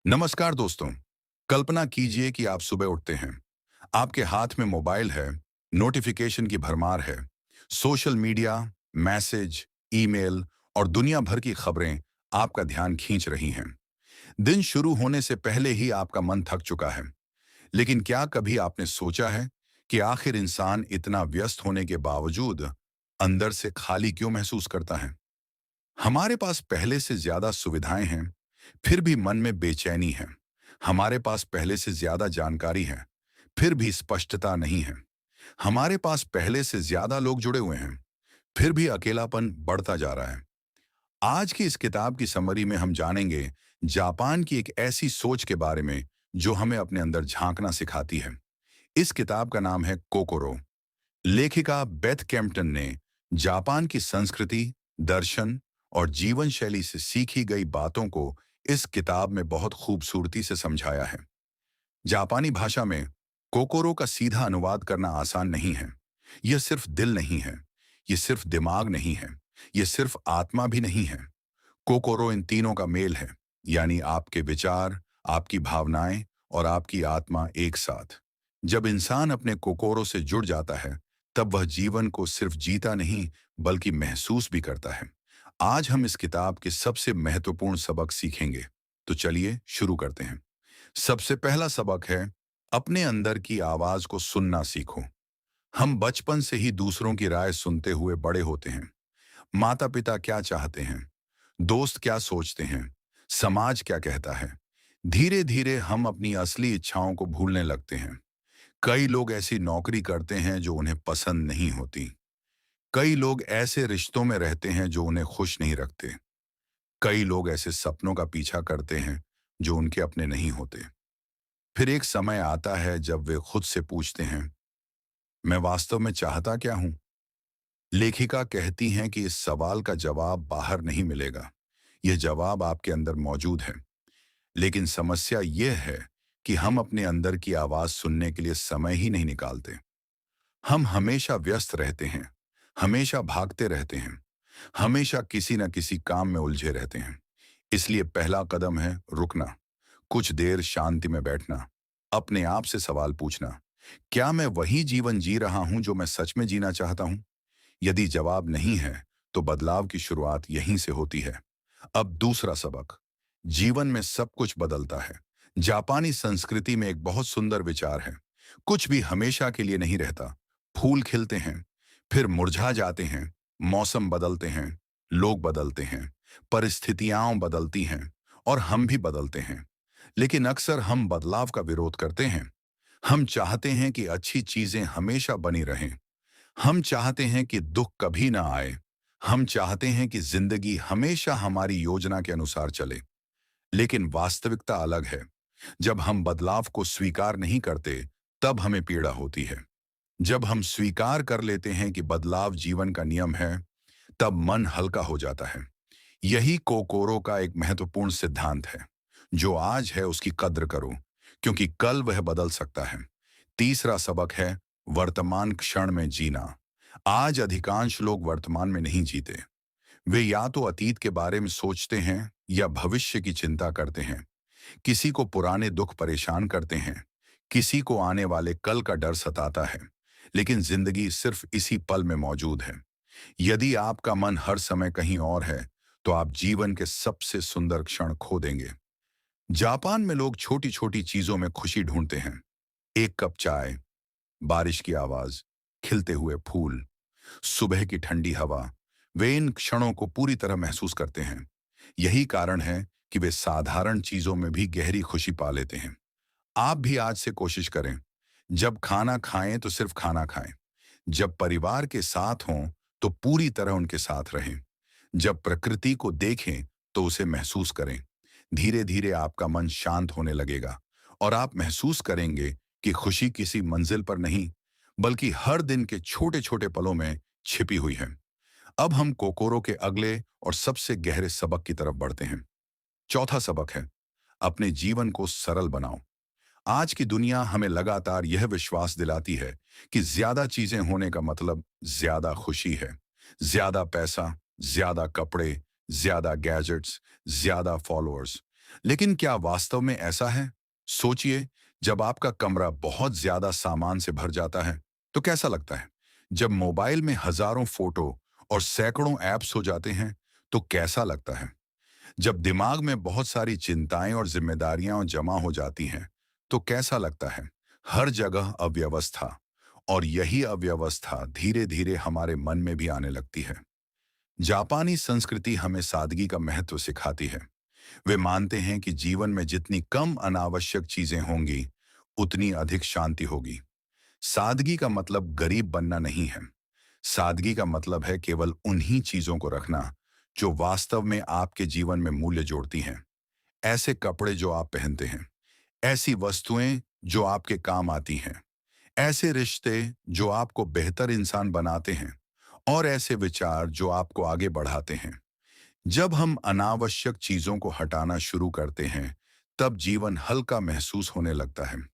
नमस्कार दोस्तों। कल्पना कीजिए कि आप सुबह उठते हैं। आपके हाथ में मोबाइल है, नोटिफिकेशन की भरमार है, सोशल मीडिया, मैसेज, ईमेल और दुनिया भर की खबरें आपका ध्यान खींच रही हैं। दिन शुरू होने से पहले ही आपका मन थक चुका है। लेकिन क्या कभी आपने सोचा है कि आखिर इंसान इतना व्यस्त होने के बावजूद अंदर से खाली क्यों महसूस करता है? हमारे पास पहले से ज्यादा सुविधाएं हैं, फिर भी मन में बेचैनी है। हमारे पास पहले से ज्यादा जानकारी है, फिर भी स्पष्टता नहीं है। हमारे पास पहले से ज्यादा लोग जुड़े हुए हैं, फिर भी अकेलापन बढ़ता जा रहा है। आज की इस किताब की समरी में हम जानेंगे जापान की एक ऐसी सोच के बारे में जो हमें अपने अंदर झांकना सिखाती है। इस किताब का नाम है कोकोरो। लेखिका बेथ कैम्पटन ने जापान की संस्कृति, दर्शन और जीवन शैली से सीखी गई बातों को इस किताब में बहुत खूबसूरती से समझाया है। जापानी भाषा में कोकोरो का सीधा अनुवाद करना आसान नहीं है। यह सिर्फ दिल नहीं है, यह सिर्फ दिमाग नहीं है, यह सिर्फ आत्मा भी नहीं है। कोकोरो इन तीनों का मेल है, यानी आपके विचार, आपकी भावनाएं और आपकी आत्मा एक साथ। जब इंसान अपने कोकोरो से जुड़ जाता है, तब वह जीवन को सिर्फ जीता नहीं, बल्कि महसूस भी करता है। आज हम इस किताब के सबसे महत्वपूर्ण सबक सीखेंगे। तो चलिए शुरू करते हैं। सबसे पहला सबक है, अपने अंदर की आवाज को सुनना सीखो। हम बचपन से ही दूसरों की राय सुनते हुए बड़े होते हैं। माता पिता क्या चाहते हैं, दोस्त क्या सोचते हैं, समाज क्या कहता है। धीरे धीरे हम अपनी असली इच्छाओं को भूलने लगते हैं। कई लोग ऐसी नौकरी करते हैं जो उन्हें पसंद नहीं होती। कई लोग ऐसे रिश्तों में रहते हैं जो उन्हें खुश नहीं रखते। कई लोग ऐसे सपनों का पीछा करते हैं जो उनके अपने नहीं होते। फिर एक समय आता है जब वे खुद से पूछते हैं, मैं वास्तव में चाहता क्या हूं? लेखिका कहती हैं कि इस सवाल का जवाब बाहर नहीं मिलेगा। यह जवाब आपके अंदर मौजूद है। लेकिन समस्या यह है कि हम अपने अंदर की आवाज सुनने के लिए समय ही नहीं निकालते। हम हमेशा व्यस्त रहते हैं, हमेशा भागते रहते हैं, हमेशा किसी न किसी काम में उलझे रहते हैं। इसलिए पहला कदम है रुकना, कुछ देर शांति में बैठना, अपने आप से सवाल पूछना, क्या मैं वही जीवन जी रहा हूं जो मैं सच में जीना चाहता हूं? यदि जवाब नहीं है, तो बदलाव की शुरुआत यहीं से होती है। अब दूसरा सबक, जीवन में सब कुछ बदलता है। जापानी संस्कृति में एक बहुत सुंदर विचार है, कुछ भी हमेशा के लिए नहीं रहता। फूल खिलते हैं, फिर मुरझा जाते हैं, मौसम बदलते हैं, लोग बदलते हैं, परिस्थितियां बदलती हैं और हम भी बदलते हैं। लेकिन अक्सर हम बदलाव का विरोध करते हैं। हम चाहते हैं कि अच्छी चीजें हमेशा बनी रहें। हम चाहते हैं कि दुख कभी ना आए। हम चाहते हैं कि जिंदगी हमेशा हमारी योजना के अनुसार चले। लेकिन वास्तविकता अलग है। जब हम बदलाव को स्वीकार नहीं करते, तब हमें पीड़ा होती है। जब हम स्वीकार कर लेते हैं कि बदलाव जीवन का नियम है, तब मन हल्का हो जाता है। यही कोकोरो का एक महत्वपूर्ण सिद्धांत है, जो आज है उसकी कद्र करो, क्योंकि कल वह बदल सकता है। तीसरा सबक है वर्तमान क्षण में जीना। आज अधिकांश लोग वर्तमान में नहीं जीते। वे या तो अतीत के बारे में सोचते हैं या भविष्य की चिंता करते हैं। किसी को पुराने दुख परेशान करते हैं, किसी को आने वाले कल का डर सताता है। लेकिन जिंदगी सिर्फ इसी पल में मौजूद है। यदि आपका मन हर समय कहीं और है, तो आप जीवन के सबसे सुंदर क्षण खो देंगे। जापान में लोग छोटी छोटी चीजों में खुशी ढूंढते हैं। एक कप चाय, बारिश की आवाज, खिलते हुए फूल, सुबह की ठंडी हवा। वे इन क्षणों को पूरी तरह महसूस करते हैं। यही कारण है कि वे साधारण चीजों में भी गहरी खुशी पा लेते हैं। आप भी आज से कोशिश करें, जब खाना खाएं तो सिर्फ खाना खाएं। जब परिवार के साथ हों तो पूरी तरह उनके साथ रहें। जब प्रकृति को देखें तो उसे महसूस करें। धीरे धीरे आपका मन शांत होने लगेगा और आप महसूस करेंगे कि खुशी किसी मंजिल पर नहीं, बल्कि हर दिन के छोटे छोटे पलों में छिपी हुई है। अब हम कोकोरो के अगले और सबसे गहरे सबक की तरफ बढ़ते हैं। चौथा सबक है, अपने जीवन को सरल बनाओ। आज की दुनिया हमें लगातार यह विश्वास दिलाती है कि ज्यादा चीजें होने का मतलब ज्यादा खुशी है। ज्यादा पैसा, ज्यादा कपड़े, ज्यादा गैजेट्स, ज्यादा फॉलोअर्स। लेकिन क्या वास्तव में ऐसा है? सोचिए, जब आपका कमरा बहुत ज्यादा सामान से भर जाता है, तो कैसा लगता है? जब मोबाइल में हजारों फोटो और सैकड़ों ऐप्स हो जाते हैं, तो कैसा लगता है? जब दिमाग में बहुत सारी चिंताएं और जिम्मेदारियां जमा हो जाती हैं, तो कैसा लगता है? हर जगह अव्यवस्था, और यही अव्यवस्था धीरे धीरे हमारे मन में भी आने लगती है। जापानी संस्कृति हमें सादगी का महत्व सिखाती है। वे मानते हैं कि जीवन में जितनी कम अनावश्यक चीजें होंगी, उतनी अधिक शांति होगी। सादगी का मतलब गरीब बनना नहीं है। सादगी का मतलब है केवल उन्हीं चीजों को रखना जो वास्तव में आपके जीवन में मूल्य जोड़ती हैं। ऐसे कपड़े जो आप पहनते हैं, ऐसी वस्तुएं जो आपके काम आती हैं, ऐसे रिश्ते जो आपको बेहतर इंसान बनाते हैं, और ऐसे विचार जो आपको आगे बढ़ाते हैं। जब हम अनावश्यक चीजों को हटाना शुरू करते हैं, तब जीवन हल्का महसूस होने लगता है।